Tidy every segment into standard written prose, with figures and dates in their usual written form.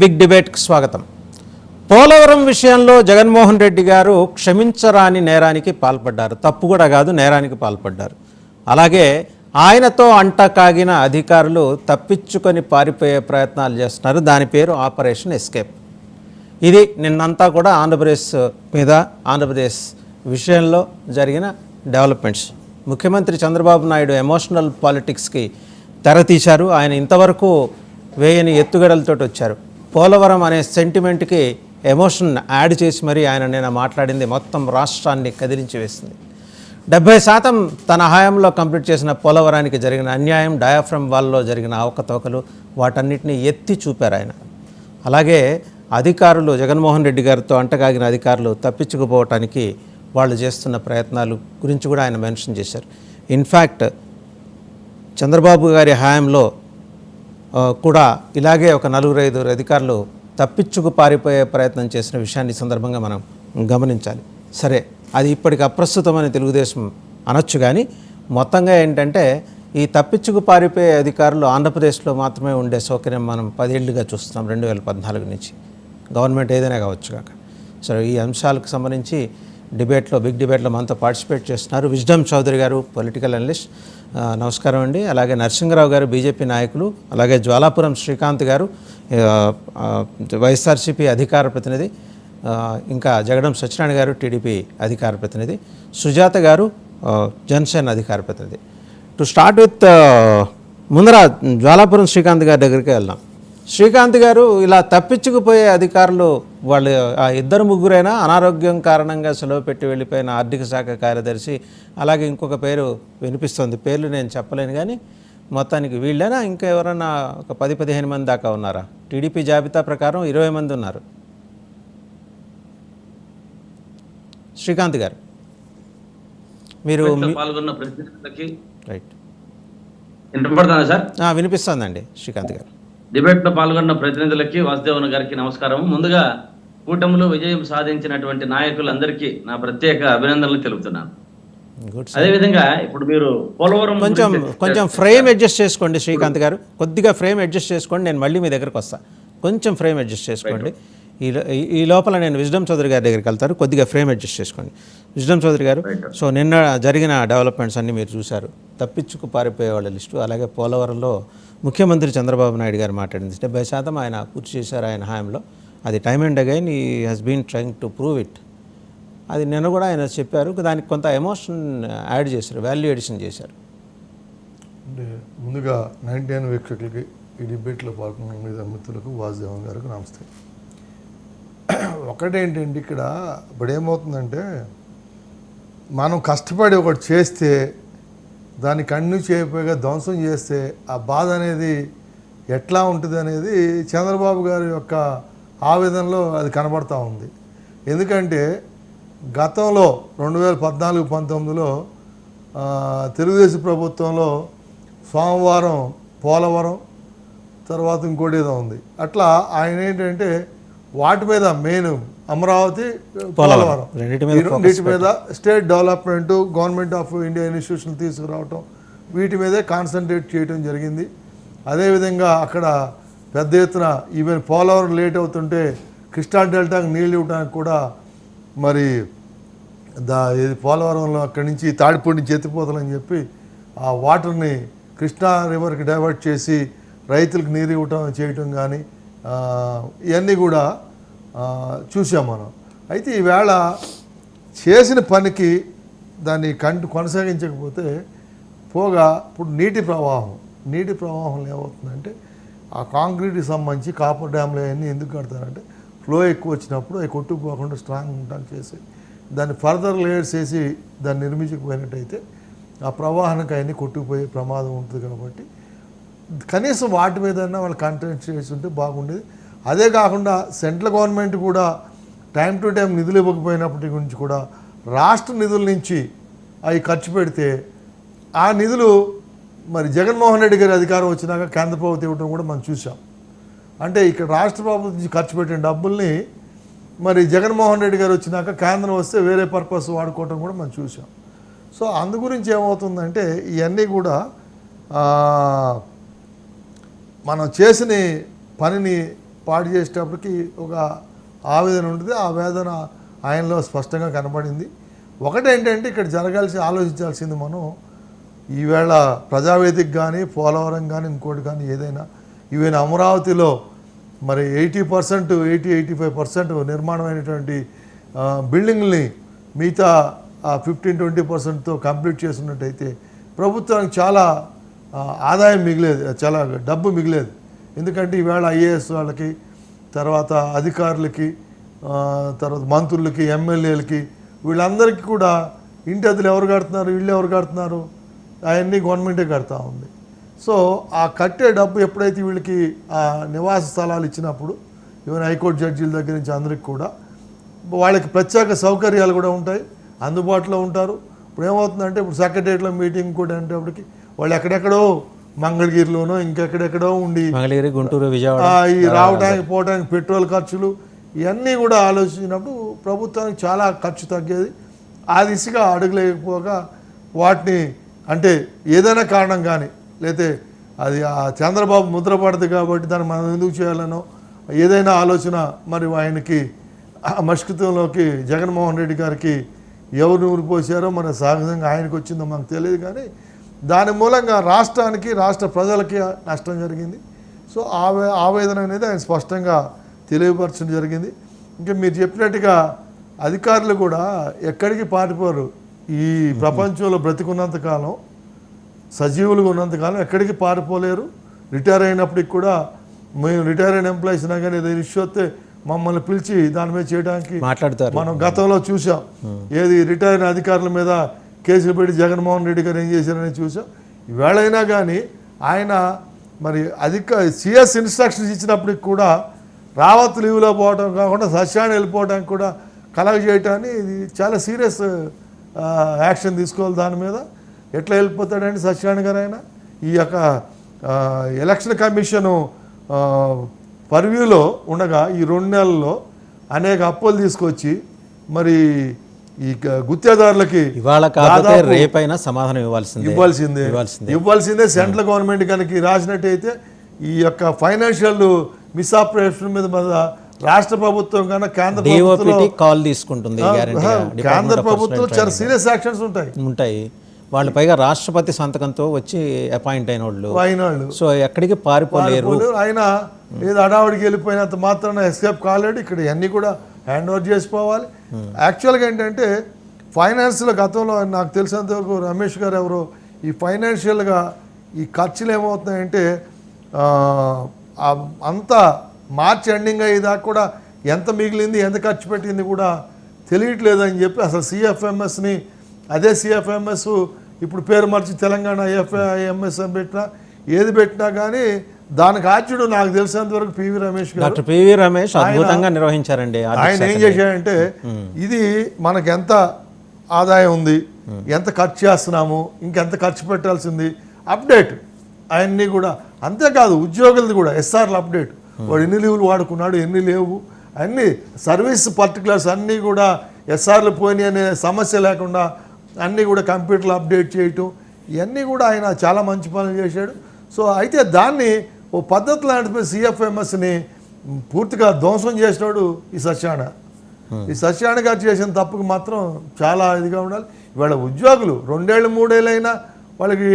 Big డిబేట్కి స్వాగతం. పోలవరం విషయంలో జగన్మోహన్ రెడ్డి గారు క్షమించరాని నేరానికి పాల్పడ్డారు. తప్పు కూడా కాదు, నేరానికి పాల్పడ్డారు. అలాగే ఆయనతో అంటకాగిన అధికారులు తప్పించుకొని పారిపోయే ప్రయత్నాలు చేస్తున్నారు. దాని పేరు ఆపరేషన్ ఎస్కేప్. ఇది నిన్నంతా కూడా ఆంధ్రప్రదేశ్ మీద, ఆంధ్రప్రదేశ్ విషయంలో జరిగిన డెవలప్మెంట్స్. ముఖ్యమంత్రి చంద్రబాబు నాయుడు ఎమోషనల్ పాలిటిక్స్కి తెరతీశారు. ఆయన ఇంతవరకు వేయని ఎత్తుగడలతో వచ్చారు. పోలవరం అనే సెంటిమెంట్కి ఎమోషన్ యాడ్ చేసి మరీ ఆయన నేను మాట్లాడింది మొత్తం రాష్ట్రాన్ని కదిలించి వేసింది. 70% తన హయాంలో కంప్లీట్ చేసిన పోలవరానికి జరిగిన అన్యాయం, డయాఫ్రమ్ వాల్లో జరిగిన అవకతవకలు, వాటన్నిటిని ఎత్తి చూపారు ఆయన. అలాగే అధికారులు, జగన్మోహన్ రెడ్డి గారితో అంటగాగిన అధికారులు తప్పించుకుపోవటానికి వాళ్ళు చేస్తున్న ప్రయత్నాలు గురించి కూడా ఆయన మెన్షన్ చేశారు. ఇన్ఫ్యాక్ట్ చంద్రబాబు గారి హయాంలో కూడా ఇలాగే ఒక 4-5 అధికారులు తప్పించుకు పారిపోయే ప్రయత్నం చేసిన విషయాన్ని సందర్భంగా మనం గమనించాలి. సరే, అది ఇప్పటికి అప్రస్తుతమని తెలుగుదేశం అనొచ్చు, కానీ మొత్తంగా ఏంటంటే ఈ తప్పించుకు పారిపోయే అధికారులు ఆంధ్రప్రదేశ్లో మాత్రమే ఉండే సౌకర్యం మనం 10 ఏళ్లుగా చూస్తున్నాం, 2014 నుంచి. గవర్నమెంట్ ఏదైనా కావచ్చు కాక. సో ఈ అంశాలకు సంబంధించి డిబేట్లో, బిగ్ డిబేట్లో మనతో పార్టిసిపేట్ చేస్తున్నారు విజ్డమ్ చౌదరి గారు, పొలిటికల్ అనలిస్ట్. నమస్కారం అండి. అలాగే నరసింహరావు గారు, బీజేపీ నాయకులు. అలాగే జ్వాలాపురం శ్రీకాంత్ గారు, వైఎస్ఆర్సీపీ అధికార ప్రతినిధి. ఇంకా జగడం సత్యనారాయణ గారు, టీడీపీ అధికార ప్రతినిధి. సుజాత గారు, జనసేన అధికార ప్రతినిధి. టు స్టార్ట్ విత్ ముందర జ్వాలాపురం శ్రీకాంత్ గారి దగ్గరికి వెళ్దాం. శ్రీకాంత్ గారు, ఇలా తప్పించుకుపోయే అధికారులు వాళ్ళు ఆ 2-3 అనారోగ్యం కారణంగా సెలవు పెట్టి వెళ్ళిపోయిన ఆర్థిక శాఖ కార్యదర్శి, అలాగే ఇంకొక పేరు వినిపిస్తుంది, పేర్లు నేను చెప్పలేను, కానీ మొత్తానికి వీళ్ళైనా ఇంకా ఎవరైనా ఒక 10-15 మంది దాకా ఉన్నారా? టీడీపీ జాబితా ప్రకారం 20 మంది ఉన్నారు. శ్రీకాంత్ గారు, మీరు రైట్ వినిపిస్తుందండి. శ్రీకాంత్ గారు, డిబేట్లో పాల్గొన్న ప్రతినిధులకి, వాసుదేవన్ గారికి నమస్కారం. ముందుగా కూటమిలో విజయం సాధించినటువంటి నాయకులందరికీ నా ప్రత్యేక అభినందనలు తెలుపుతున్నాను. అదేవిధంగా ఇప్పుడు మీరు పోలవరం కొంచెం ఫ్రేమ్ అడ్జస్ట్ చేసుకోండి శ్రీకాంత్ గారు, కొద్దిగా ఫ్రేమ్ అడ్జస్ట్ చేసుకోండి. నేను మళ్ళీ మీ దగ్గరకు వస్తాను. కొంచెం ఫ్రేమ్ అడ్జస్ట్ చేసుకోండి. ఈ లోపల నేను విజ్డమ్ చౌదరి గారి దగ్గరికి వెళ్తాను. కొద్దిగా ఫ్రేమ్ అడ్జస్ట్ చేసుకోండి. విజ్డమ్ చౌదరి గారు, సో నిన్న జరిగిన డెవలప్మెంట్స్ అన్నీ మీరు చూశారు. తప్పించుకు పారిపోయే వాళ్ళ లిస్టు, అలాగే పోలవరంలో ముఖ్యమంత్రి చంద్రబాబు నాయుడు గారు మాట్లాడింది 70% ఆయన పూర్తి చేశారు ఆయన హయాంలో. అది time and again he has been trying to prove it. అది నిన్న కూడా ఆయన చెప్పారు. దానికి కొంత ఎమోషన్ యాడ్ చేశారు, వాల్యూ ఎడిషన్ చేశారు. అంటే ముందుగా 99 వీక్షకులకి, ఈ డిబేట్లో పాల్గొన్న మిత్రులకు, వాసుదేవన్ గారికి నమస్తే. ఒకటేంటంటే ఇక్కడ ఇప్పుడు ఏమవుతుందంటే, మనం కష్టపడి ఒకటి చేస్తే దాన్ని కంటిన్యూ చేయకపోయిగా ధ్వంసం చేస్తే ఆ బాధ అనేది ఎట్లా ఉంటుంది అనేది చంద్రబాబు గారి యొక్క ఆవేదనలో అది కనబడతా ఉంది. ఎందుకంటే గతంలో 2014-19లో తెలుగుదేశం ప్రభుత్వంలో సోమవారం పోలవరం, తర్వాత ఇంకోటి ఏదో ఉంది, అట్లా ఆయన ఏంటంటే వాటి మీద మెయిన్ అమరావతి, పోలవరం, వీటి మీద state development, government of India institution తీసుకురావటం, వీటి మీదే కాన్సన్ట్రేట్ చేయడం జరిగింది. అదేవిధంగా అక్కడ పెద్ద ఎత్తున ఈవెన్ పోలవరం లేట్ అవుతుంటే కృష్ణా డెల్టాకు నీళ్ళు ఇవ్వడానికి కూడా మరి పోలవరంలో అక్కడి నుంచి తాడిపూడి నుంచి ఎత్తిపోతాలని చెప్పి ఆ వాటర్ని కృష్ణా రివర్కి డైవర్ట్ చేసి రైతులకు నీరు ఇవ్వటం చేయటం కానీ ఇవన్నీ కూడా చూసాం మనం. అయితే ఈవేళ చేసిన పనికి దాన్ని కొనసాగించకపోతే పోగా ఇప్పుడు నీటి ప్రవాహంలో ఏమవుతుందంటే, ఆ కాంక్రీట్కి సంబంధించి కాపర్ డ్యామ్లు అవన్నీ ఎందుకు కడతారంటే ఫ్లో ఎక్కువ వచ్చినప్పుడు అవి కొట్టుకుపోకుండా స్ట్రాంగ్ ఉండడానికి చేసి దాన్ని ఫర్దర్ లేయర్స్ వేసి దాన్ని నిర్మించకపోయినట్టయితే ఆ ప్రవాహానికి అవన్నీ కొట్టుకుపోయే ప్రమాదం ఉంటుంది. కాబట్టి కనీసం వాటి మీద వాళ్ళు కాన్సంట్రేట్ చేసి ఉంటే బాగుండేది. అదే కాకుండా సెంట్రల్ గవర్నమెంట్ కూడా టైం టు టైం నిధులు ఇవ్వకపోయినప్పటి గురించి కూడా రాష్ట్ర నిధుల నుంచి అవి ఖర్చు పెడితే ఆ నిధులు మరి జగన్మోహన్ రెడ్డి గారి అధికారం వచ్చినాక కేంద్ర ప్రభుత్వం ఇవ్వడం కూడా మనం చూసాం. అంటే ఇక్కడ రాష్ట్ర ప్రభుత్వం నుంచి ఖర్చు పెట్టిన డబ్బుల్ని మరి జగన్మోహన్ రెడ్డి గారు వచ్చినాక కేంద్రం వస్తే వేరే పర్పస్ వాడుకోవటం కూడా మనం చూసాం. సో అందు గురించి ఏమవుతుందంటే ఇవన్నీ కూడా మనం చేసిన పనిని పాడు చేసేటప్పటికి ఒక ఆవేదన ఉంటుంది. ఆ వేదన ఆయనలో స్పష్టంగా కనబడింది. ఒకటేంటంటే ఇక్కడ ఆలోచించాల్సింది మనం ఈవేళ ప్రజావేదిక కానీ పోలవరం కానీ ఇంకోటి కానీ ఏదైనా ఈవెన్ అమరావతిలో మరి 80% నిర్మాణమైనటువంటి బిల్డింగ్ని మిగతా 15-20%తో కంప్లీట్ చేస్తున్నట్టయితే ప్రభుత్వానికి చాలా ఆదాయం మిగిలేదు, చాలా డబ్బు మిగిలేదు. ఎందుకంటే ఈవేళ ఐఏఎస్ వాళ్ళకి, తర్వాత అధికారులకి, తర్వాత మంత్రులకి, ఎమ్మెల్యేలకి, వీళ్ళందరికీ కూడా ఇంటి అద్దెలు ఎవరు కడుతున్నారు, ఇళ్ళు ఎవరు కడుతున్నారు, అవన్నీ గవర్నమెంటే కడతా ఉంది. సో ఆ కట్టే డబ్బు ఎప్పుడైతే వీళ్ళకి ఆ నివాస స్థలాలు ఇచ్చినప్పుడు ఈవెన్ హైకోర్టు జడ్జీల దగ్గర నుంచి అందరికి కూడా వాళ్ళకి ప్రత్యేక సౌకర్యాలు కూడా ఉంటాయి, అందుబాటులో ఉంటారు. ఇప్పుడు ఏమవుతుందంటే ఇప్పుడు సెక్రటరియట్లో మీటింగ్ కూడా అనేటప్పటికి వాళ్ళు ఎక్కడెక్కడో మంగళగిరిలోనో ఇంకెక్కడెక్కడో ఉండి మంగళగిరి, గుంటూరు, విజయవాడ ఈ రావడానికి పోవడానికి పెట్రోల్ ఖర్చులు ఇవన్నీ కూడా ఆలోచించినప్పుడు ప్రభుత్వానికి చాలా ఖర్చు తగ్గేది. ఆ దిశగా అడుగులేకపోగా వాటిని అంటే ఏదైనా కారణం కానీ లేతే అది ఆ చంద్రబాబు ముద్ర పడదు కాబట్టి దాన్ని మనం ఎందుకు చేయాలనో ఏదైనా ఆలోచన మరి ఆయనకి మస్కితంలోకి జగన్మోహన్ రెడ్డి గారికి ఎవరు ఊరిపోసారో మన సహజంగా ఆయనకు వచ్చిందో మనకు తెలియదు. కానీ దాని మూలంగా రాష్ట్రానికి, రాష్ట్ర ప్రజలకి నష్టం జరిగింది. సో ఆవేదన అనేది ఆయన స్పష్టంగా తెలియపరచడం జరిగింది. ఇంకా మీరు చెప్పినట్టుగా అధికారులు కూడా ఎక్కడికి పారిపోరు. ఈ ప్రపంచంలో బ్రతికున్నంతకాలం, సజీవులుగా ఉన్నంతకాలం ఎక్కడికి పారిపోలేరు. రిటైర్ అయినప్పటికి కూడా మేము రిటైర్ అయిన ఎంప్లాయీస్ అయినా కానీ ఏదైనా ఇష్యూ వస్తే మమ్మల్ని పిలిచి దాని మీద చేయడానికి మాట్లాడతారు. మనం గతంలో చూసాం. ఏది రిటైర్ అయిన అధికారుల మీద కేసులు పెట్టి జగన్మోహన్ రెడ్డి గారు ఏం చేశారని చూసాం. ఈవేళైనా కానీ ఆయన మరి సిఎస్ ఇన్స్ట్రక్షన్స్ ఇచ్చినప్పటికి కూడా రావత్ లీవ్లో పోవడం కాకుండా సస్యాన్ని వెళ్ళిపోవడానికి కూడా కలగజేయటాన్ని ఇది చాలా సీరియస్ యాక్షన్ తీసుకోవాలి. దాని మీద ఎట్లా వెళ్ళిపోతాడండి సత్యనారాయణ గారు? ఆయన ఈ యొక్క ఎలక్షన్ కమిషను పర్వ్యూలో ఉండగా ఈ 2 నెలల్లో అనేక అప్పులు తీసుకొచ్చి మరి ఈ గుత్తేదారులకి ఇవాళ కాకపోతే రేపైనా సమాధానం ఇవ్వాల్సిందే. సెంట్రల్ గవర్నమెంట్ కనుక రాసినట్టయితే ఈ యొక్క ఫైనాన్షియల్ మిస్ఆపరేషన్ మీద రాష్ట్ర ప్రభుత్వం కన్నా కేంద్ర ప్రభుత్వం కాల్ తీసుకుంటుంది. కేంద్ర ప్రభుత్వం చాలా సీరియస్ యాక్షన్స్ ఉంటాయి. వాళ్ళు పైగా రాష్ట్రపతి సంతకంతో వచ్చి అపాయింట్ అయిన వాళ్ళు. సో ఎక్కడికి పారిపోలేరు. ఆయన ఏదో అడావుడికి వెళ్ళిపోయినంత మాత్రాన ఎస్కేప్ కాలేడు. ఇక్కడ ఇవన్నీ కూడా హ్యాండ్ ఓవర్ చేసుకోవాలి. యాక్చువల్గా ఏంటంటే ఫైనాన్స్లో గతంలో నాకు తెలిసినంత వరకు రమేష్ గారు ఎవరో ఈ ఫైనాన్షియల్గా ఈ ఖర్చులు ఏమవుతున్నాయంటే అంతా మార్చి ఎండింగ్ అయ్యేదాకా కూడా ఎంత మిగిలింది, ఎంత ఖర్చు పెట్టింది కూడా తెలియట్లేదని చెప్పి అసలు సిఎఫ్ఎంఎస్ని అదే సిఎఫ్ఎంఎస్ ఇప్పుడు పేరు మార్చి తెలంగాణ ఎఫ్ఐఎంఎస్ అని పెట్టినా ఏది పెట్టినా కానీ దానికి ఆచ్యుడు నాకు తెలిసినంత వరకు పివి రమేష్ గారు. డాక్టర్ పివి రమేష్ అద్భుతంగా నిర్వహించారండి. ఆయన ఏం చేశాడంటే ఇది మనకు ఎంత ఆదాయం ఉంది, ఎంత ఖర్చు చేస్తున్నాము, ఇంకెంత ఖర్చు పెట్టాల్సింది అప్డేట్ అవన్నీ కూడా. అంతేకాదు ఉద్యోగులది కూడా ఎస్ఆర్లు అప్డేట్, వాడు ఎన్ని లీవులు వాడుకున్నాడు, ఎన్ని లేవు, అన్నీ సర్వీస్ పర్టికులర్స్ అన్నీ కూడా ఎస్ఆర్లు పోయినాయి అనే సమస్య లేకుండా అన్నీ కూడా కంప్యూటర్లో అప్డేట్ చేయటం, ఇవన్నీ కూడా ఆయన చాలా మంచి పనులు చేశాడు. సో అయితే దాన్ని ఓ పద్ధతి లాంటి సిఎఫ్ఎంఎస్ని పూర్తిగా ధ్వంసం చేసినాడు ఈ సత్యనారాయణ. ఈ సత్యనారాయణ గారు చేసిన తప్పుకు మాత్రం చాలా ఇదిగా ఉండాలి. ఇవాళ ఉద్యోగులు 2 ఏళ్ళు 3 ఏళ్ళు అయినా వాళ్ళకి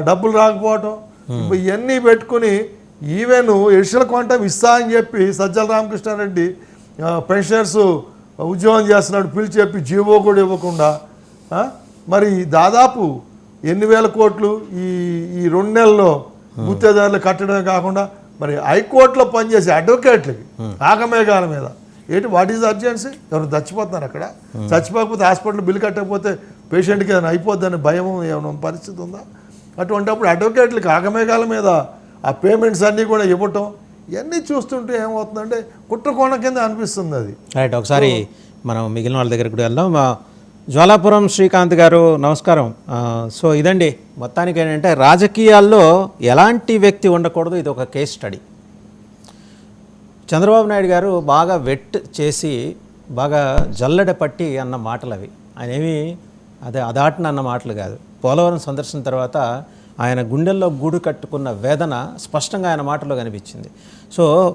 డబ్బులు రాకపోవటం, ఇవన్నీ పెట్టుకుని ఈవెన్ ఎడిషనల్ క్వాంటం ఇస్తా అని చెప్పి సజ్జల రామకృష్ణారెడ్డి పెన్షనర్స్ ఉద్యోగం చేస్తున్నాడు పిలిచి చెప్పి జీవో కూడా ఇవ్వకుండా మరి దాదాపు ఎన్ని వేల కోట్లు ఈ 2 నెలల్లో గుత్తేదారులు కట్టడమే కాకుండా మరి హైకోర్టులో పనిచేసే అడ్వకేట్లకి ఆగమేఘాల మీద ఏంటి వాట్ ఈజ్ అర్జెన్సీ? ఎవరు చచ్చిపోతున్నారు అక్కడ, చచ్చిపోకపోతే హాస్పిటల్ బిల్లు కట్టకపోతే పేషెంట్కి ఏదైనా అయిపోద్దని భయం ఏమైనా పరిస్థితి ఉందా? అటువంటిప్పుడు అడ్వకేట్లకి ఆగమేఘాల మీద ఆ పేమెంట్స్ అన్నీ కూడా ఇవ్వటం ఇవన్నీ చూస్తుంటే ఏమవుతుందంటే కుట్రకోణ కింద అనిపిస్తుంది అది. రైట్, ఒకసారి మనం మిగిలిన వాళ్ళ దగ్గరికి కూడా వెళ్దాం. జ్వాలాపురం శ్రీకాంత్ గారు నమస్కారం. సో ఇదండి మొత్తానికి ఏంటంటే రాజకీయాల్లో ఎలాంటి వ్యక్తి ఉండకూడదు, ఇది ఒక కేస్ స్టడీ. చంద్రబాబు నాయుడు గారు బాగా వెట్ చేసి బాగా జల్లెడ పట్టి అన్న మాటలు అవి. ఆయన ఏమి అదాటన అన్న మాటలు కాదు. పోలవరం సందర్శన తర్వాత ఆయన గుండెల్లో గూడు కట్టుకున్న వేదన స్పష్టంగా ఆయన మాటలో కనిపించింది. సో